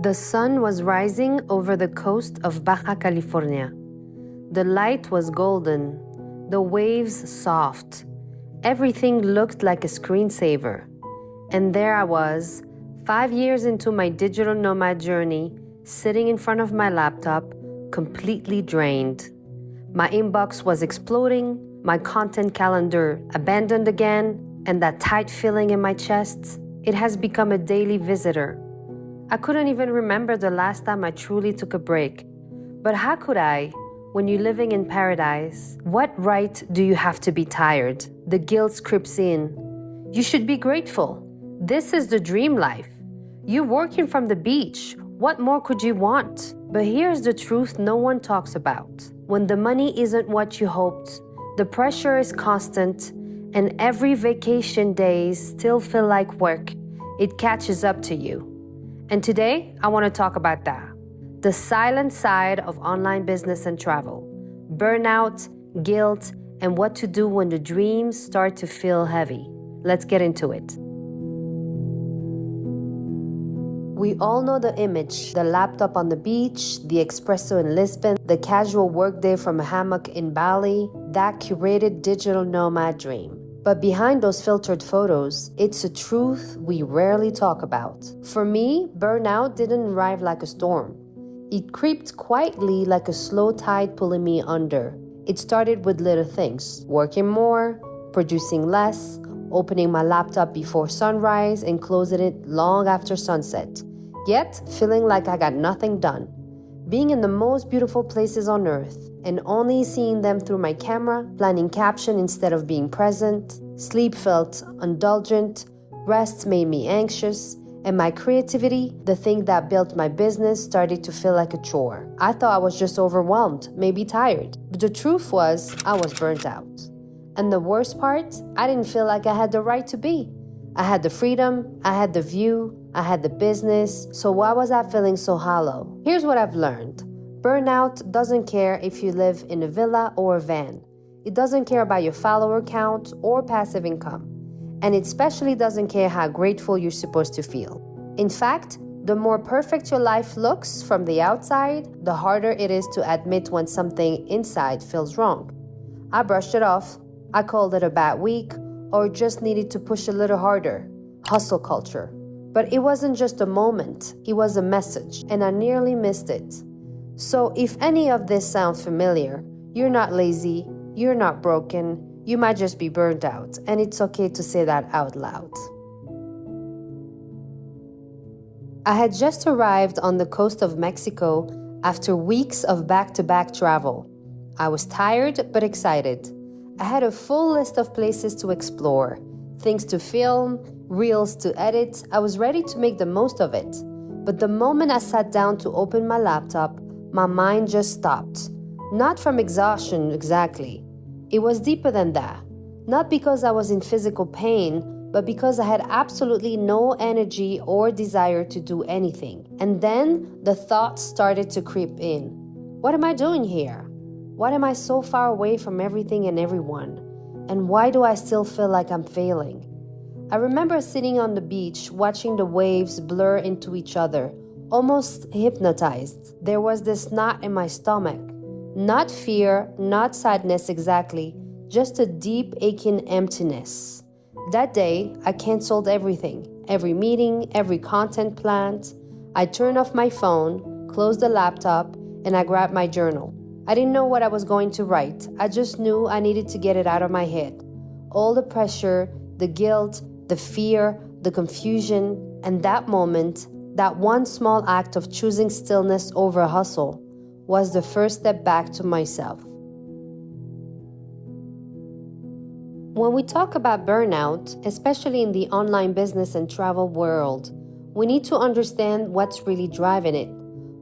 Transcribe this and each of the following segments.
The sun was rising over the coast of Baja California. The light was golden, the waves soft. Everything looked like a screensaver. And there I was, 5 years into my digital nomad journey, sitting in front of my laptop, completely drained. My inbox was exploding, my content calendar abandoned again, and that tight feeling in my chest, it has become a daily visitor. I couldn't even remember the last time I truly took a break. But how could I? When you're living in paradise, what right do you have to be tired? The guilt creeps in. You should be grateful. This is the dream life. You're working from the beach. What more could you want? But here's the truth no one talks about. When the money isn't what you hoped, the pressure is constant, and every vacation days still feel like work, it catches up to you. And today, I want to talk about that. The silent side of online business and travel. Burnout, guilt, and what to do when the dreams start to feel heavy. Let's get into it. We all know the image, the laptop on the beach, the espresso in Lisbon, the casual workday from a hammock in Bali, that curated digital nomad dream. But behind those filtered photos, it's a truth we rarely talk about. For me, burnout didn't arrive like a storm. It creeped quietly like a slow tide pulling me under. It started with little things, working more, producing less, opening my laptop before sunrise and closing it long after sunset. Yet, feeling like I got nothing done. Being in the most beautiful places on earth and only seeing them through my camera, planning caption instead of being present. Sleep felt indulgent, rest made me anxious, and my creativity, the thing that built my business, started to feel like a chore. I thought I was just overwhelmed, maybe tired. But the truth was, I was burnt out. And the worst part, I didn't feel like I had the right to be. I had the freedom, I had the view, I had the business, so why was I feeling so hollow? Here's what I've learned. Burnout doesn't care if you live in a villa or a van. It doesn't care about your follower count or passive income. And it especially doesn't care how grateful you're supposed to feel. In fact, the more perfect your life looks from the outside, the harder it is to admit when something inside feels wrong. I brushed it off. I called it a bad week or just needed to push a little harder. Hustle culture. But it wasn't just a moment, it was a message, and I nearly missed it. So if any of this sounds familiar, you're not lazy, you're not broken, you might just be burnt out, and it's okay to say that out loud. I had just arrived on the coast of Mexico after weeks of back-to-back travel. I was tired but excited. I had a full list of places to explore, things to film, reels to edit. I was ready to make the most of it. But the moment I sat down to open my laptop, my mind just stopped. Not from exhaustion exactly. It was deeper than that. Not because I was in physical pain, but because I had absolutely no energy or desire to do anything. And then the thoughts started to creep in. What am I doing here? Why am I so far away from everything and everyone? And why do I still feel like I'm failing? I remember sitting on the beach, watching the waves blur into each other, almost hypnotized. There was this knot in my stomach. Not fear, not sadness exactly, just a deep aching emptiness. That day, I canceled everything, every meeting, every content planned. I turned off my phone, closed the laptop, and I grabbed my journal. I didn't know what I was going to write. I just knew I needed to get it out of my head. All the pressure, the guilt, the fear, the confusion, and that moment, that one small act of choosing stillness over hustle, was the first step back to myself. When we talk about burnout, especially in the online business and travel world, we need to understand what's really driving it.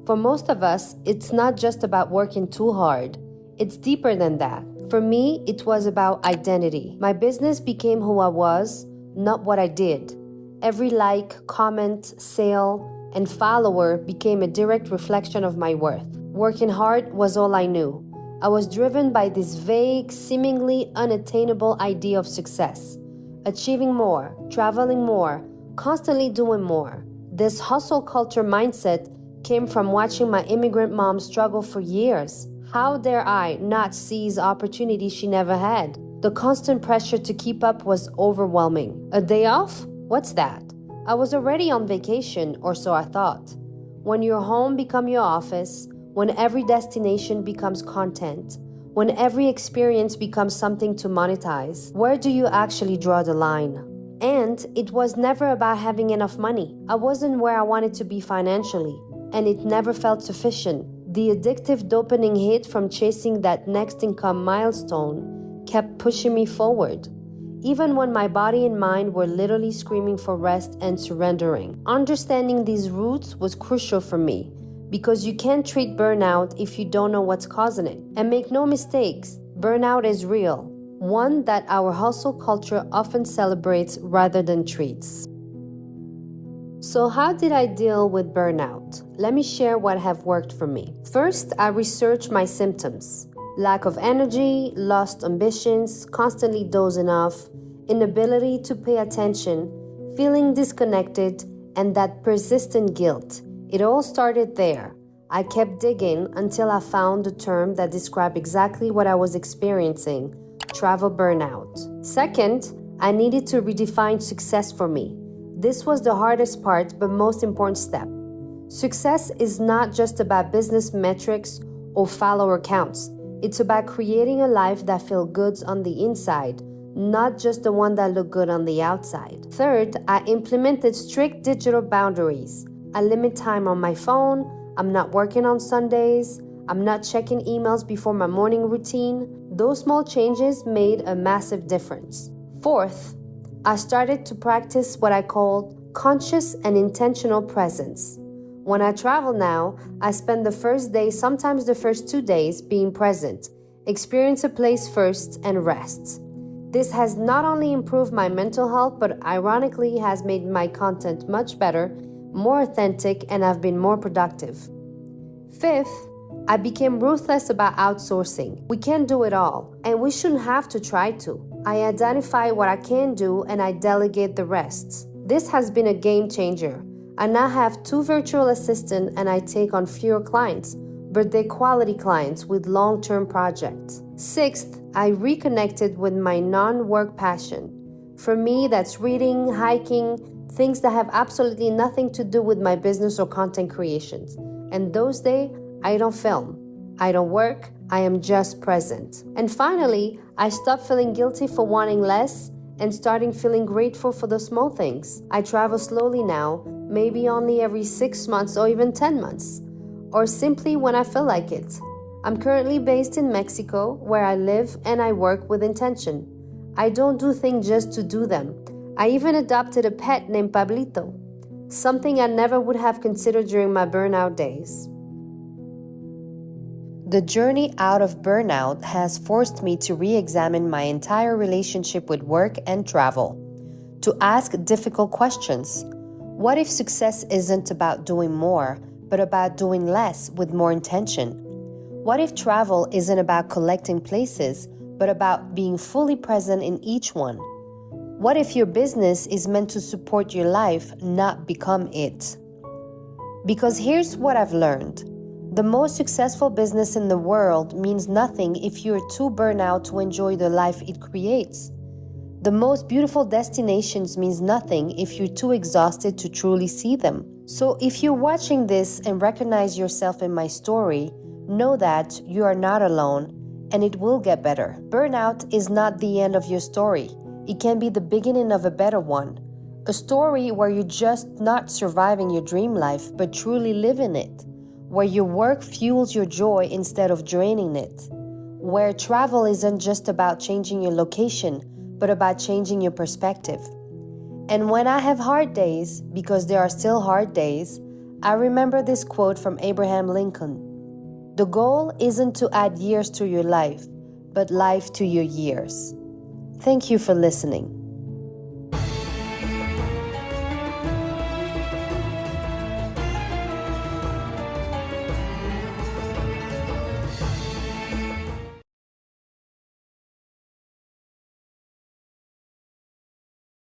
For most of us, it's not just about working too hard. It's deeper than that. For me, it was about identity. My business became who I was, not what I did. Every like, comment, sale, and follower became a direct reflection of my worth. Working hard was all I knew. I was driven by this vague, seemingly unattainable idea of success. Achieving more, traveling more, constantly doing more. This hustle culture mindset came from watching my immigrant mom struggle for years. How dare I not seize opportunities she never had? The constant pressure to keep up was overwhelming. A day off? What's that? I was already on vacation, or so I thought. When your home becomes your office, when every destination becomes content, when every experience becomes something to monetize, where do you actually draw the line? And it was never about having enough money. I wasn't where I wanted to be financially, and it never felt sufficient. The addictive dopamine hit from chasing that next income milestone kept pushing me forward, even when my body and mind were literally screaming for rest and surrendering. Understanding these roots was crucial for me, because you can't treat burnout if you don't know what's causing it. And make no mistakes, burnout is real, one that our hustle culture often celebrates rather than treats. So how did I deal with burnout? Let me share what have worked for me. First, I researched my symptoms. Lack of energy, lost ambitions, constantly dozing off, inability to pay attention, feeling disconnected, and that persistent guilt. It all started there. I kept digging until I found a term that described exactly what I was experiencing: travel burnout. Second, I needed to redefine success for me. This was the hardest part, but most important step. Success is not just about business metrics or follower counts. It's about creating a life that feels good on the inside, not just the one that looks good on the outside. Third, I implemented strict digital boundaries. I limit time on my phone. I'm not working on Sundays. I'm not checking emails before my morning routine. Those small changes made a massive difference. Fourth, I started to practice what I call conscious and intentional presence. When I travel now, I spend the first day, sometimes the first 2 days, being present, experience a place first, and rest. This has not only improved my mental health, but ironically has made my content much better, more authentic, and I've been more productive. Fifth, I became ruthless about outsourcing. We can't do it all, and we shouldn't have to try to. I identify what I can do and I delegate the rest. This has been a game changer. I now have 2 virtual assistants and I take on fewer clients, but they're quality clients with long-term projects. Sixth, I reconnected with my non-work passion. For me, that's reading, hiking, things that have absolutely nothing to do with my business or content creations. And those days, I don't film, I don't work, I am just present. And finally, I stopped feeling guilty for wanting less and starting feeling grateful for the small things. I travel slowly now, maybe only every 6 months or even 10 months, or simply when I feel like it. I'm currently based in Mexico, where I live and I work with intention. I don't do things just to do them. I even adopted a pet named Pablito, something I never would have considered during my burnout days. The journey out of burnout has forced me to re-examine my entire relationship with work and travel, to ask difficult questions. What if success isn't about doing more, but about doing less with more intention? What if travel isn't about collecting places, but about being fully present in each one? What if your business is meant to support your life, not become it? Because here's what I've learned. The most successful business in the world means nothing if you're too burnt out to enjoy the life it creates. The most beautiful destinations means nothing if you're too exhausted to truly see them. So if you're watching this and recognize yourself in my story, know that you are not alone and it will get better. Burnout is not the end of your story. It can be the beginning of a better one. A story where you're just not surviving your dream life, but truly living it. Where your work fuels your joy instead of draining it. Where travel isn't just about changing your location, but about changing your perspective. And when I have hard days, because there are still hard days, I remember this quote from Abraham Lincoln. The goal isn't to add years to your life, but life to your years. Thank you for listening.